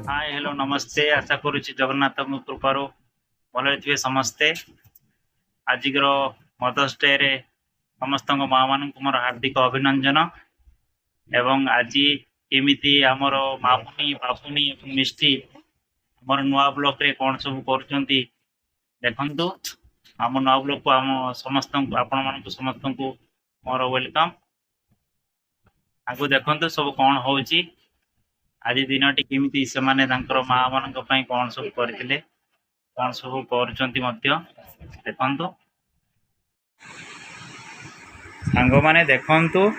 hi hello नमस्ते आशा करुच्ची जगन्नाथ कृपार भल थे समस्ते आज मदर्स डे रे समस्त माँ मान मोर हार्दिक अभिनंदन एवं आज एमती आमर मामुनी बापुनी मिष्टी आमर नुआ ब्लॉक रे कौन सब कर देखु आम नुआ ब्लॉक को आम समस्त आपण मान समस्त को मोर वेलकम आगु देखु सब कौन हो आज दिन टी केमिति से माने तांकर माँ मान कौन सब करथिले कौन सब देखु सांग माने देखु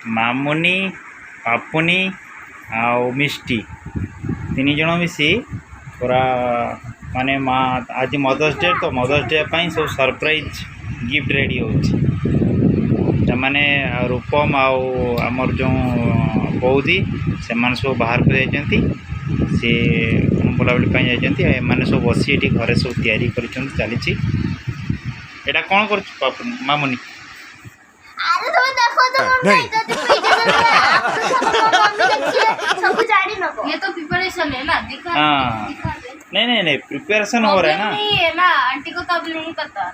मामुनी पापुनी आउ मिष्टी तीन जन मिसी पूरा माने माँ आज मदर्स डे तो मदर्स डे पाई सब सरप्राइज गिफ्ट रेडी हो माने रूपम आमर जो बौदी से सब बाहर को जाती सी बुलाबुली जाती सब बसी ये घरे सब तैयारी कर चली एटा कौन कर मामुनी नहीं नहीं नहीं प्रिपरेशन हो रहा है ना नहीं है ना आंटी को तब नहीं पता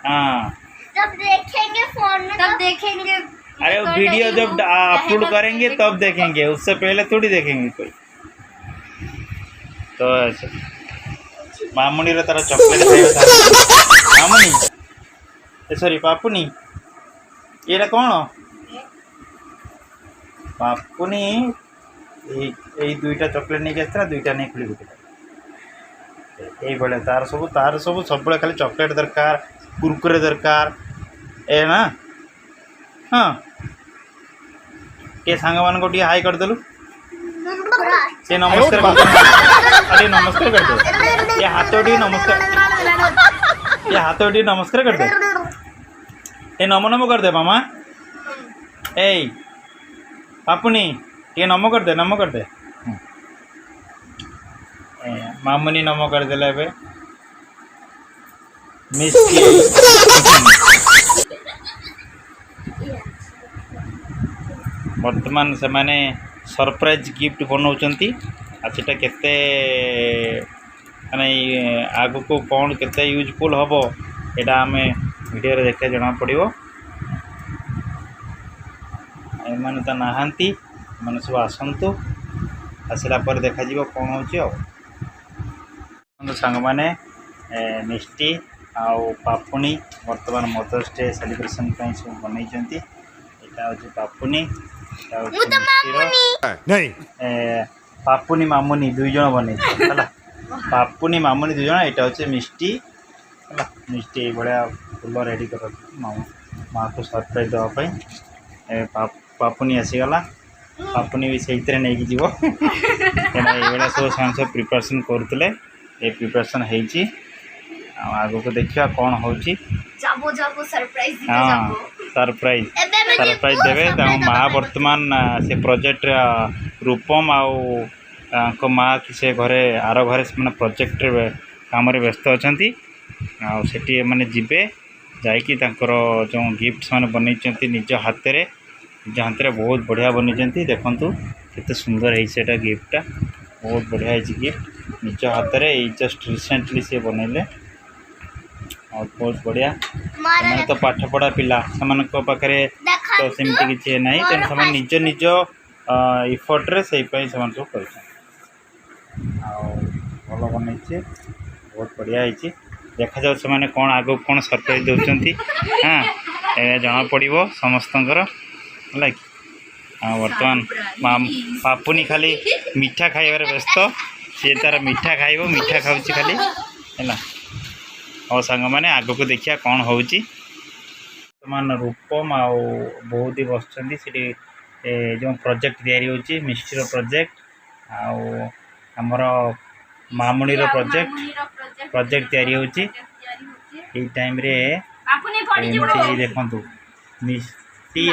जब देखेंगे फोन में तब देखेंगे अरे वीडियो जब अपलोड करेंगे तब देखेंगे उससे पहले थोड़ी देखेंगे कोई तो ऐसे मामुनी रे तारा चॉकलेट मामुनी सॉरी पापुनी ये कौन पापुनी यही दुईटा चॉकलेट नहीं आसता दुईटा नहीं खुली गुटे ये तार सब सब खाली चॉकलेट दरकार कुरकुरे दरकार ए ना हाँ ये सांग मान को हाई करदेलु से नमस्कार अरे नमस्कार कर दे ये हाथ नमस्कार कर दे ये नमो नमो कर दे मामा ए पापुनी ये नमो कर दे मामुनी नमो कर देला बे वर्तमान से माने सरप्राइज गिफ्ट बनाऊँच आटा केते माने आग को कौन केते यूजफुल हम यहाँ आम वीडियो देखा जना पड़ो एम तो नहांती मैंने सब आसतु आसला पर देखा कौन हो सांग मैंने मिष्टी आउ पापुनी वर्तमान मदर्स डे सेलिब्रेशन सब बनई यहाँ हूँ पापुनी पापुनी मामुनी दुई जन बन पापुनी मामुनी दुई जन यहाँ हूँ मिष्टी है मिष्टी भाया फूल रेडी कर माँ को सरप्राइज देवाई पापुनी आसीगला पापुनी भी से नहीं जीव ये सब सब प्रिपरेशन करुले ये प्रिपरेशन होगी आग को देखा कौन हो सरप्राइज सरप्राइज देवे माँ वर्तमान से प्रोजेक्ट रूपम आउ माँ कि से घरे आर घरे मैंने प्रोजेक्ट काम व्यस्त अच्छा आठी मैंने जीवे जाकि जो गिफ्ट से बनई निज हाथ में बहुत बढ़िया बनई देखु केते सुंदर है गिफ्टा बहुत बढ़िया है गिफ्ट निज हाथ में जस्ट रिसेंटली से बनइले और बहुत बढ़िया मैंने तो पाठ पढ़ा पिला पाखे तो सेमती किसी ना तेनाली से निज निज इफर्ट्रे से सब कर भल बनई बहुत बढ़िया है देखा जाओ से कौन आग कौन सरप्राइज दौरान हाँ जना पड़ो समस्तଙ୍କର है कि वर्तमान पापुनी खाली मीठा खाइबार व्यस्त सी तार मीठा खाइब मीठा खाऊँ खाली है और सांग मैंने आग को देखिया कौन हो वर्तमान रूपम आउ बहुत ही बस जो प्रोजेक्ट या मिष्टी प्रोजेक्ट आमर मामुनी प्रोजेक्ट या टाइम रे देखु मिष्टी